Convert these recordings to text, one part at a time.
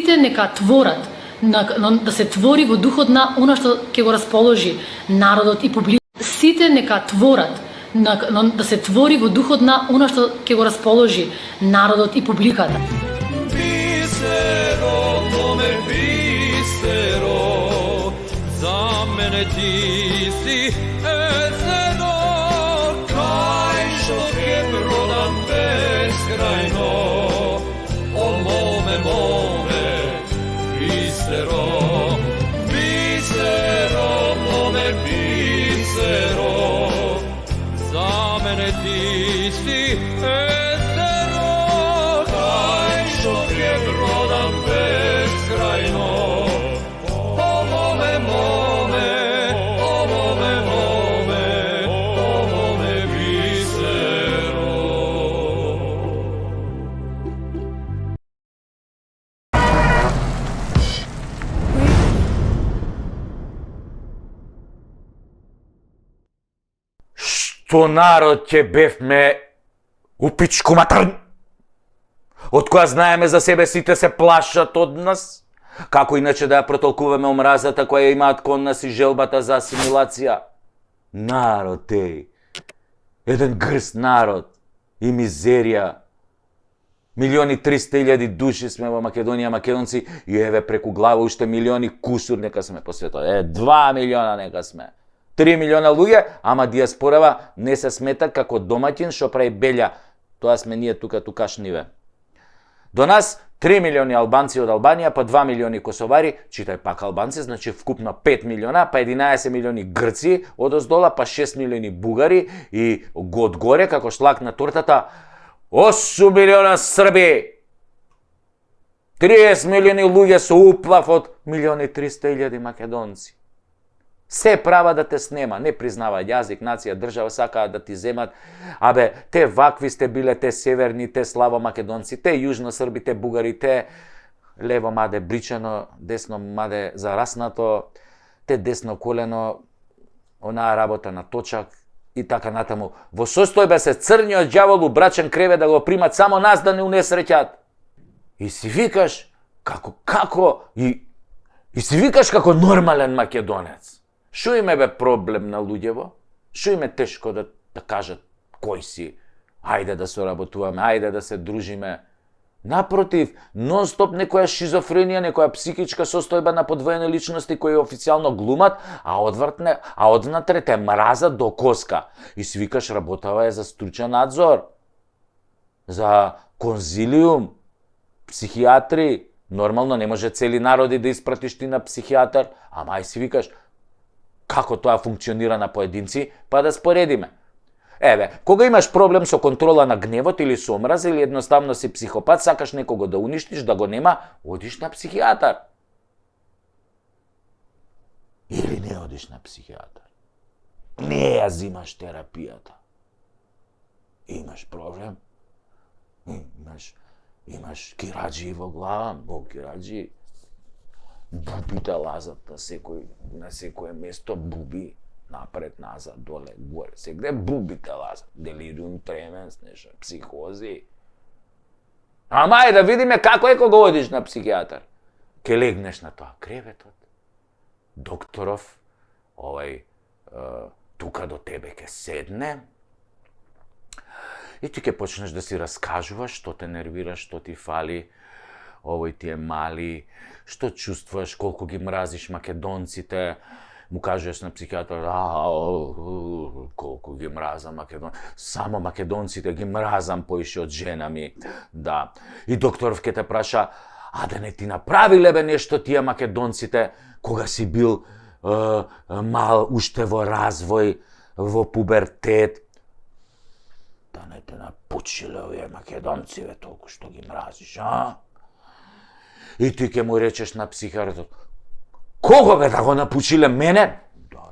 Сите нека творат, да се твори во духот на она што ќе го расположи народот и публиката. Сите нека творат, да се твори во духот на она што ќе го расположи народот и публиката. Бисеро, моме бисеро, за мене ти си езеро, кај што ќе продам безкрајно, о моме, моме бисеро, бисеро, моме бисеро, за мене ти си езеро, кај што ќе продам безкрајно, о моме, моме, о моме, моме, о моме бисеро. Што народ ќе бевме у пичку матар? Од која знаеме за себе сите се плашат од нас? Како иначе да ја протолкуваме омразата која имаат кон нас и желбата за асимилација? Народ, еден грст народ и мизерија. 1.300.000 души сме во Македонија, македонци, и еве преку глава уште милиони кусур нека сме по светот. 2 милиона нека сме. 3 милиона луѓе, ама диаспорава не се смета како домаќин што прави белја. Тоа сме ние тукашниве. До нас 3 милиони албанци од Албанија, па 2 милиони косовари, читај пак албанци, значи вкупно 5 милиона, па 11 милиони грци од оздола, па 6 милиони бугари и од горе, како шлак на тортата, 8 милиона срби, 30 милиони луѓе со уплав од 1.300.000 македонци. Се права да те снема, не признава јазик, нација, држава, сакаат да ти земат. Абе, те вакви сте биле, те северни, те славо македонци, те јужно срби, те бугари, те лево маде бричено, десно маде зараснато, те десно колено, онаа работа на точак и така натаму. Во состојба се црниот ѓавол убрачен креве да го примат само нас да не унесреќат. И си викаш како и си викаш како нормален македонец. Шо им е проблем на луѓево? Шо им е тешко да кажат кој си? Ајде да соработуваме, ајде да се дружиме. Напротив, нон-стоп некоја шизофренија, некоја психичка состојба на подвоени личности кои официјално глумат, а одвнатре те мразат до коска. И си викаш работава е за стручен надзор, за конзилиум, психијатри. Нормално не може цели народи да испратиш ти на психијатар, ама ај си викаш како тоа функционира на поединци, па да споредиме. Еве, кога имаш проблем со контрола на гневот или со омраз, или едноставно си психопат, сакаш некого да уништиш, да го нема, одиш на психијатар. Или не одиш на психијатар. Не ја зимаш терапијата. Имаш проблем? Имаш кираџи во глава, кираџи. Бубите лазат на секое место, буби, напред, назад, доле, горе, сегде бубите лазат, делириум тременс, нешто, психози. Ама е да видиме како е кога одиш на психијатар. Ке легнеш на тоа креветот, докторов, тука до тебе ке седне, и ти ке почнеш да си раскажуваш што те нервира, што ти фали, овој ти е мали, што чувствуваш, колку ги мразиш македонците, му кажеш на психијатар, колку ги мразам македонците, само македонците ги мразам поише од жена ми, да. И докторов ке те праша, а да не ти направиле бе нешто тие македонците, кога си бил мал, уште во развој, во пубертет, да не те напучиле овие македонци, бе, толку што ги мразиш, а? И ти ќе му речеш на психијатрот, кого бе да го напучиле мене? Да,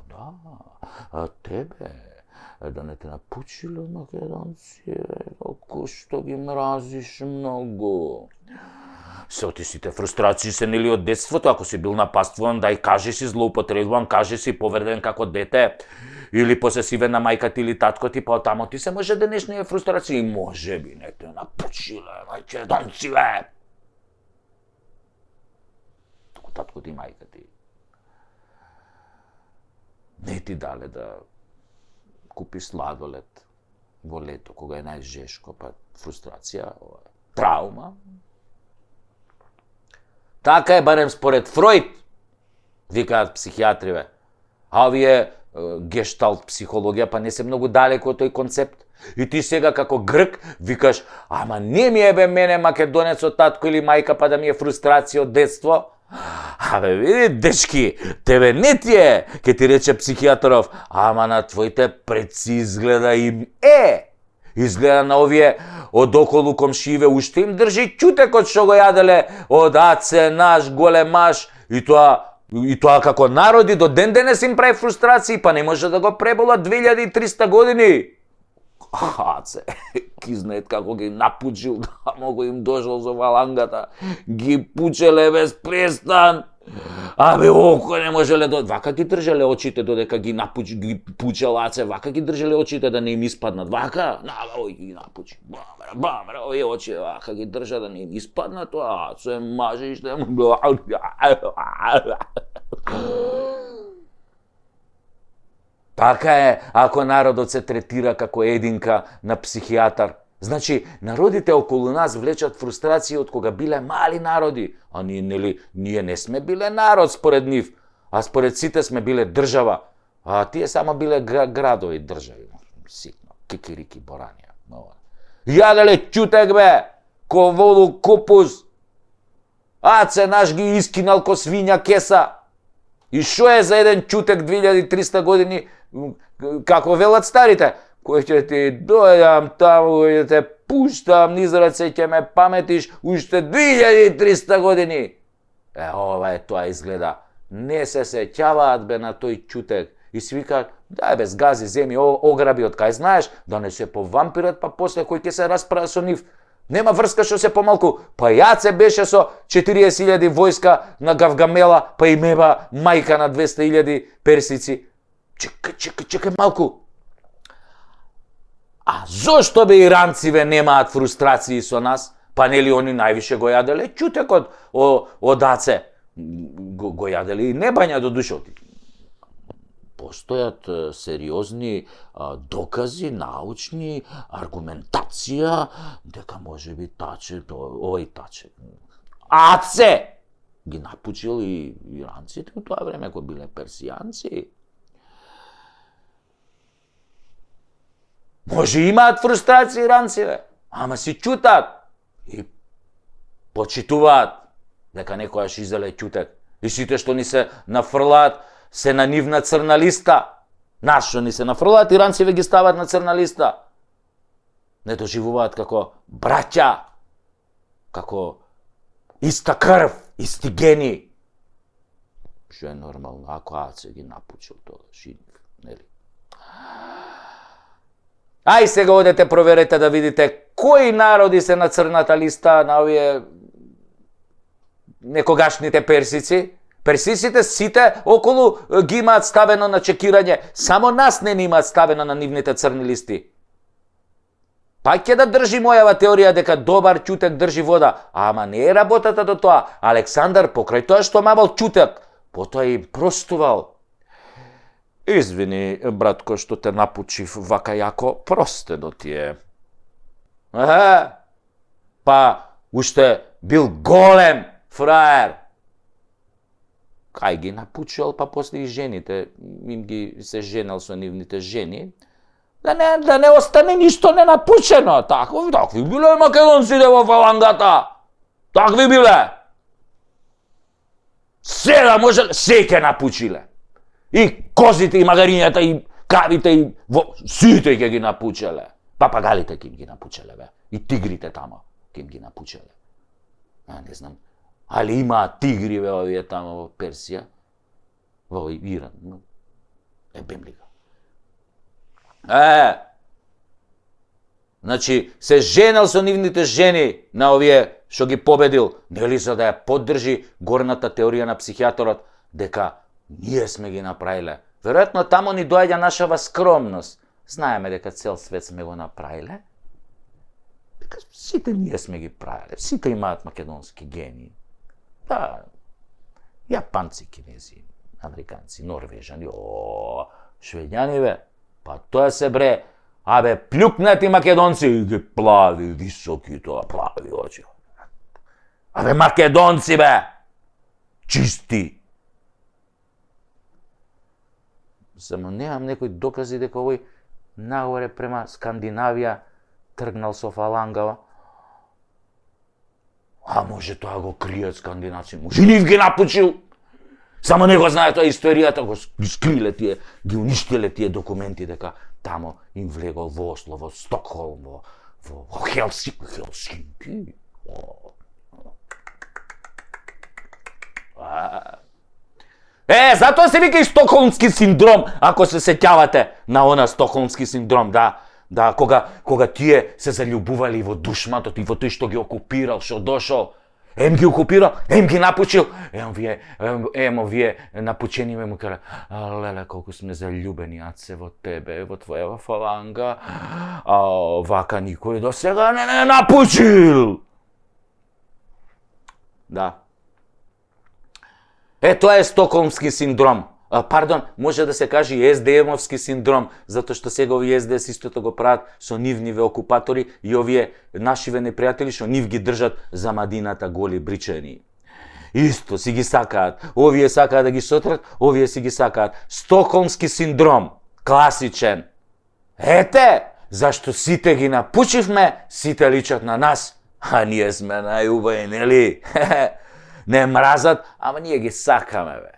а тебе, да не те напучиле македонци, толку што ги мразиш многу. Сети сите фрустрации се нели од детството, ако си бил напаствуван, дај кажи си злоупотребуван, кажи си повреден како дете, или посесивен на мајка ти или татко ти, па тамо ти се може денешни фрустрации, може би не те напучиле македонци, бе. татко ти, мајка ти не ти дале да купиш сладолед во лето, кога е најжешко, па фрустрација, траума. Така е барем според Фројд, викаат психијатриве. А овие гешталт психологија па не се многу далеко од тој концепт. И ти сега како грк викаш, ама не ми ебе мене македонецот татко или мајка па да ми е фрустрација од детство. Абе, види, дечки, тебе не ти е, ке ти рече психијатров, ама на твоите предци изгледа им е. Изгледа на овие од околу комшииве уште им држи ќутекот што го јаделе од аце наш големаш и тоа како народи до ден денес им прави фрустрации, па не може да го пребола 2300 години. Аце, ки знаат како ги напучил, да могу им дошол за валангата, ги пучеле без престан. Абе, око не можеле да... Вака ги држале очите додека ги пучел аце, вака ги држале очите да не им испаднат. Вака, ој ги напучи, бамра, овие очи, вака ги држа да не им испаднат, се мажиш, Така е, ако народот се третира како единка на психијатар. Значи, народите околу нас влечат фрустрации од кога биле мали народи. А ние не сме биле народ според нив, а според сите сме биле држава. А тие само биле градови држави. Ситно, кикирики боранија. Јаделе ќутек бе, ко волу купус. Аце наш ги искинал ко свиња кеса. И шо е за еден ќутек 2300 години, како велат старите, кој ќе ти дојдам таму, кој ќе те пуштам низ раце, ќе ме паметиш уште 2300 години. Ова е тоа изгледа. Не се сеќаваат бе на тој ќутек. И си викаат, дај бе, згази, земи, ограби од кај знаеш, да не се повампират, па после кој ќе се расправа со нив. Нема врска што се помалку. Па Јаце беше со 40.000 војска на Гавгамела, па и меба мајка на 200.000 персици. Чекај малку. А зошто бе иранциве немаат фрустрации со нас? Па нели они највише го јаделе ќутекот од Аце. Го јаделе и не бања до душот. Постојат сериозни докази, научни, аргументација, дека може би овој Таче. Аце! Ги напучил и иранците у тоа време, кои биле персијанци. Може имаат фрустрации иранциве, ама си ќутат и почитуваат дека некојаш изеле ќутек. И сите што ни се нафрлаат се на нивна црна листа. Нас што ни се нафрлаат, иранциве ги стават на црна листа. Не доживуваат како браќа, како иста крв, исти гени. Што е нормално, ако Аце ги напучил тогаш и нели? Ај сега одете проверете да видите кои народи се на црната листа на овие некогашните персици. Персиците сите околу ги имаат ставено на чекирање, само нас не имаат ставено на нивните црни листи. Па ќе да држи мојава теорија дека добар ќутек држи вода, ама не е работата до тоа. Александар покрај тоа што мавал ќутек, потоа и простувал. Извини, братко, што те напучив вака јако, простено ти е. Па уште бил голем фраер. Кај ги напучил, па после и жените, им ги се женал со нивните жени, да не остане ништо ненапучено. Такви биле македонците во фалангата. Такви биле. Се да може, се ќе напучиле. И козите, и магарињата, и кравите, и сите ќе ги напучеле. Папагалите ќе ги напучеле, бе. И тигрите тамо ќе ги напучеле. Не знам. Али имаат тигри, бе, овие тамо во Персија, во Иран. Бемлига. Значи, се женал со нивните жени на овие што ги победил, нели за да ја поддржи горната теорија на психијаторот, дека ние сме ги направиле. Веројатно тамо ни доаѓа нашава скромност. Знаеме дека цел свет сме го направиле. Дека сите ние сме ги правиле. Сите имаат македонски гени. Да. Japanci, Kinezi, Amerikanci, Norvežani, Šveđani, bе. Pa тоа се, бре, пљукнати македонци, ги плави, високи, тоа, плави очи. Македонци, бе, чисти. Само немам некои докази дека овој нагоре према Скандинавија тргнал со фалангава. А може тоа го кријат скандинавци, може нив ги напучил. Само не го знае тоа историјата, го скриле тие, ги уништиле тие документи дека тамо им влегол во Осло, во Стокхолм, во Хелсинки. Затоа се вика и стокхолмски синдром, ако се сеќавате на она стокхолмски синдром, да, кога тие се заљубували во душматот и во тој што ги окупирал, што дошол, ем ги окупирал, ем ги напучил, вие напучени ме му кажа, леле, колку сме заљубени, аце, во тебе, во твоја фаланга, вака никој до сега не напучил. Да. Тоа е стокхолмски синдром. Пардон, може да се каже и СДМовски синдром, затоа што сега овие СДС истото го прават со нивниве окупатори и овие нашиве непријатели што нив ги држат за мадината голи бричани. Исто си ги сакаат. Овие сакаат да ги сотрат, овие си ги сакаат. Стокхолмски синдром, класичен. Ете, зашто сите ги напучивме, сите личат на нас, а ние сме најубави, нели? Не мразат, ама ние ги сакаме, бе.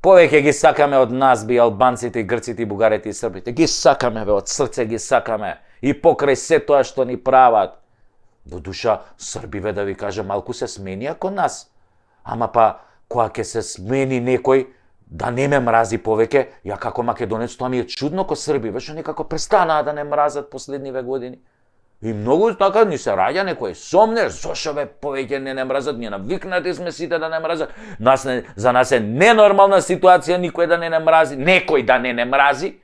Повеќе ги сакаме од нас, би албанците, грците, бугарите и србите. Ги сакаме, бе, од срце ги сакаме. И покрај се тоа што ни прават. Во душа, србиве, да ви кажа, малку се сменија кон нас. Ама па, кога ќе се смени некој, да не ме мрази повеќе, ја како македонец, тоа ми е чудно ко србиве, што некако престанаа да не мразат последниве години. И многу така ни се раѓа некој сомнеш, зошто бе повеќе не мразат, ние навикнати сме сите да не мразат. За нас е ненормална ситуација никој да не мрази, некој да не мрази.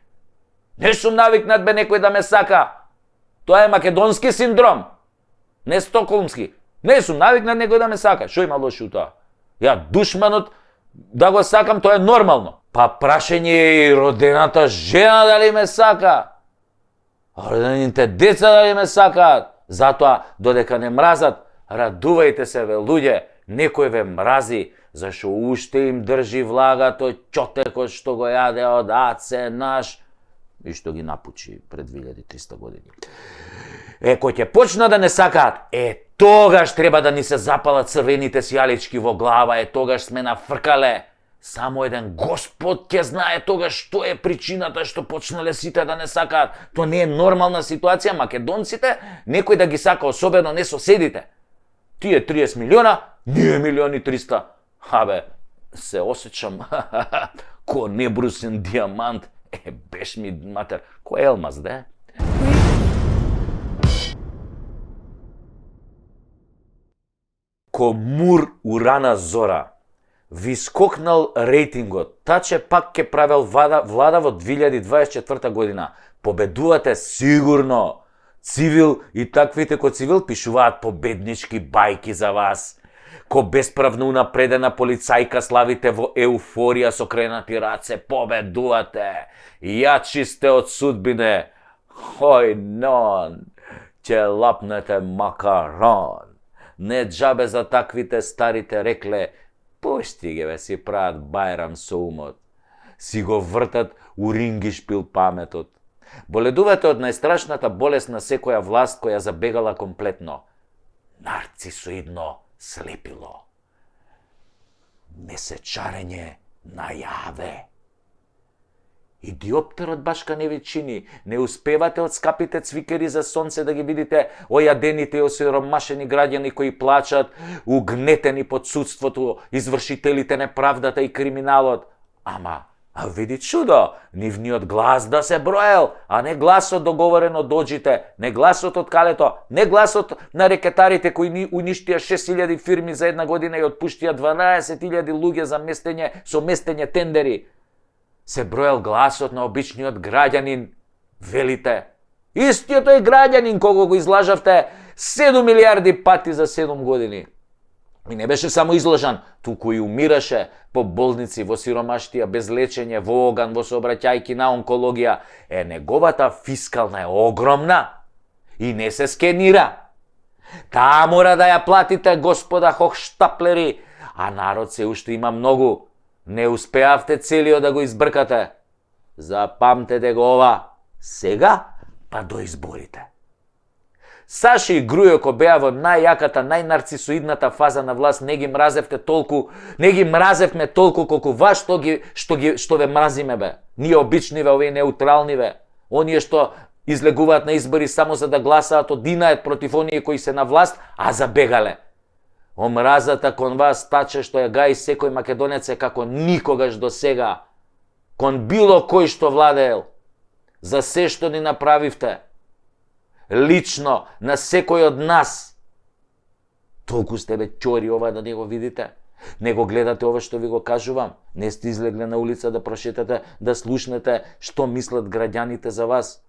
Не сум навикнат бе некој да ме сака. Тоа е македонски синдром, не стокхолмски. Не сум навикнат некој да ме сака. Што има лошо тоа? Ја душманот да го сакам, тоа е нормално. Па прашање е и родената жена дали ме сака. Родените деца дали ме сакаат, затоа додека не мразат, радувајте се, бе, луѓе, некој ве мрази, зашто уште им држи влагато ќотекот што го јаде од аце наш и што ги напучи пред 2300 години. Кој ќе почна да не сакаат, тогаш треба да ни се запалат црвените сјалички во глава, тогаш сме нафркале. Само еден Господ ќе знае тогаш што е причината што почнале сите да не сакаат. Тоа не е нормална ситуација. Македонците, некој да ги сака, особено не соседите. Тие 30 милиона, ние 1.300.000. Се осеќам ко небрусен диамант. Беш ми матер, ко елмаз, де? Ко мур урана зора. Ви скокнал рейтингот, таче пак ќе правел влада во 2024 година. Победувате сигурно. Цивил и таквите ко Цивил пишуваат победнички бајки за вас. Ко бесправно унапредена полицајка славите во еуфорија со кренати раце. Победувате. Јачи сте од судбине. Хој нон, ќе лапнете макарон. Не џабе за таквите старите рекле, пушти ги, бе, си прават бајрам со умот. Си го вртат у рингишпил паметот. Боледувате од најстрашната болест на секоја власт која забегала комплетно. Нарцисоидно слепило. Месечарење најаве. И диоптерот башка не ви чини. Не успевате од скапите цвикери за сонце да ги видите ојадените и осиромашени граѓани кои плачат, угнетени под судството, извршителите неправдата и криминалот. Ама, види чудо, нивниот глас да се броел, а не гласот договорен од оџите, не гласот од калето, не гласот на рекетарите кои ни уништија 6000 фирми за една година и отпуштија 12.000 луѓе за со местење тендери. Се броел гласот на обичниот граѓанин, велите. Истиот тој граѓанин кого го излажавте 7 милиарди пати за 7 години. И не беше само изложан, туку и умираше по болници, во сиромаштија, без лечење, во оган, во сообраќајки на онкологија. Неговата фискална е огромна и не се скенира. Таа мора да ја платите, господа хохштаплери, а народ се уште има многу. Не успеавте целиот да го избркате. Запамтете го ова. Сега, па до изборите. Саши и Грујо ко беа во најјаката, најнарцисоидната фаза на власт, не ги мразевте толку, не ги мразевме толку колку вас што ве мразиме бе. Ние обичниве, овие неутралниве. Оние што излегуваат на избори само за да гласаат одинаат против оние кои се на власт, а забегале. Омразата кон вас таче што ја гаи секој македонец е како никогаш до сега. Кон било кој што владеел. За се што ни направивте. Лично, на секој од нас. Толку сте бе ќори ова да не го видите. Не го гледате ова што ви го кажувам. Не сте излегле на улица да прошетате, да слушнете што мислат граѓаните за вас.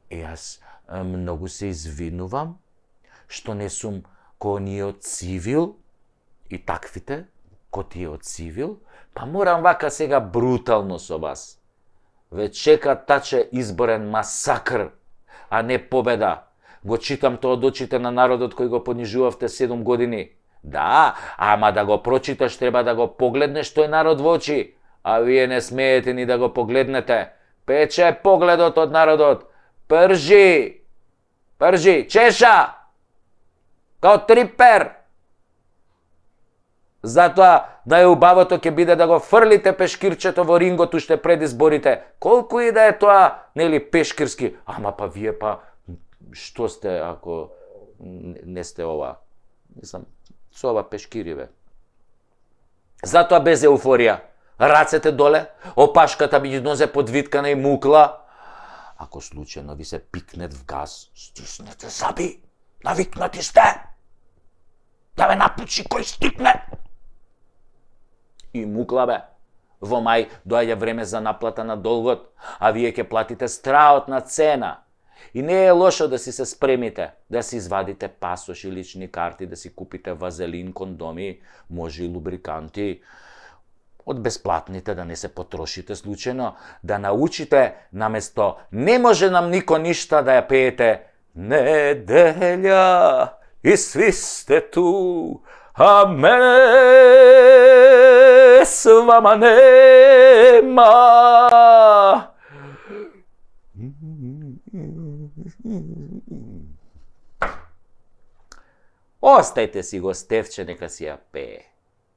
Јас многу се извинувам што не сум ко ние од цивил и таквите, ко тие од цивил, па морам вака сега брутално со вас. Ве чека таче изборен масакр, а не победа. Го читам тоа од очите на народот кој го понижувавте 7 години. Да, ама да го прочиташ треба да го погледнеш тој народ во очи, а вие не смеете ни да го погледнете. Пече погледот од народот. Пржи, чеша, као трипер. Затоа најубавото ќе биде да го фрлите пешкирчето во рингот уште пред изборите. Колку и да е тоа, нели, пешкирски. Ама па вие па, што сте ако не сте ова? Мислам, со ова пешкириве. Затоа без еуфорија. Рацете доле, опашката меѓу нозе подвиткана и мукла. Ако случајно ви се пикнет в газ, стиснете заби. Навикнати сте. Да ве напучи кој стикне. И мукла бе. Во мај доаѓа време за наплата на долгот, а вие ќе платите страотна цена. И не е лошо да си се спремите, да си извадите пасош и лични карти, да си купите вазелин, кондоми, може и лубриканти. Од бесплатните да не се потрошите случајно, да научите наместо не може нам нико ништа да ја пеете неделја и сви сте ту, а мене с вама нема. Остајте си го Стефче, нека си ја пее.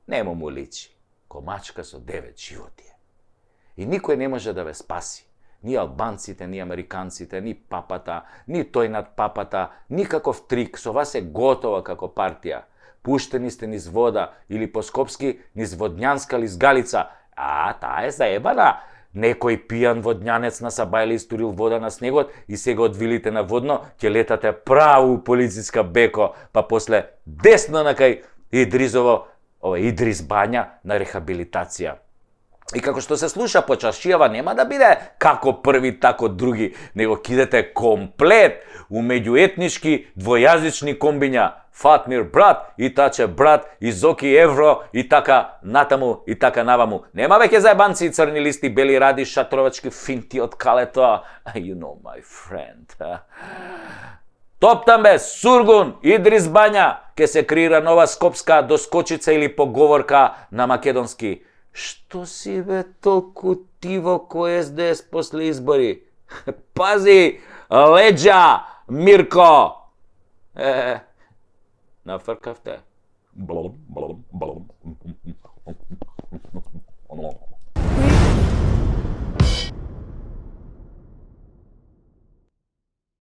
Нему му личи. Комачка со 9 животи. И никој не може да ве спаси. Ни албанците, ни американците, ни папата, ни тој над папата, никаков трик. Со вас е готова како партија. Пуштени сте низ вода или по скопски низ водњанска лизгалица. А, таа е заебана. Некој пијан водњанец на Сабајле истурил вода на снегот и сега од вилите на водно ќе летате право полициска беко, па после десно на кај Идризово, Идрис Бања на рехабилитација. И како што се слуша по чаршијава, нема да биде како први, тако други, него кидете комплет у меѓуетнички двојазични комбиња. Фатмир брат, и Таче брат, и Зоки евро, и така натаму, и така наваму. Нема веќе заебанци и црни листи, бели ради, шатровачки финти од калето. You know my friend. Топтам бе, Сургун, Идрис Бања, ке се креира нова скопска доскочица или поговорка на македонски. Што си бе толку тиво кој СДС после избори? Пази, леđa, Мирко! Нафркавте.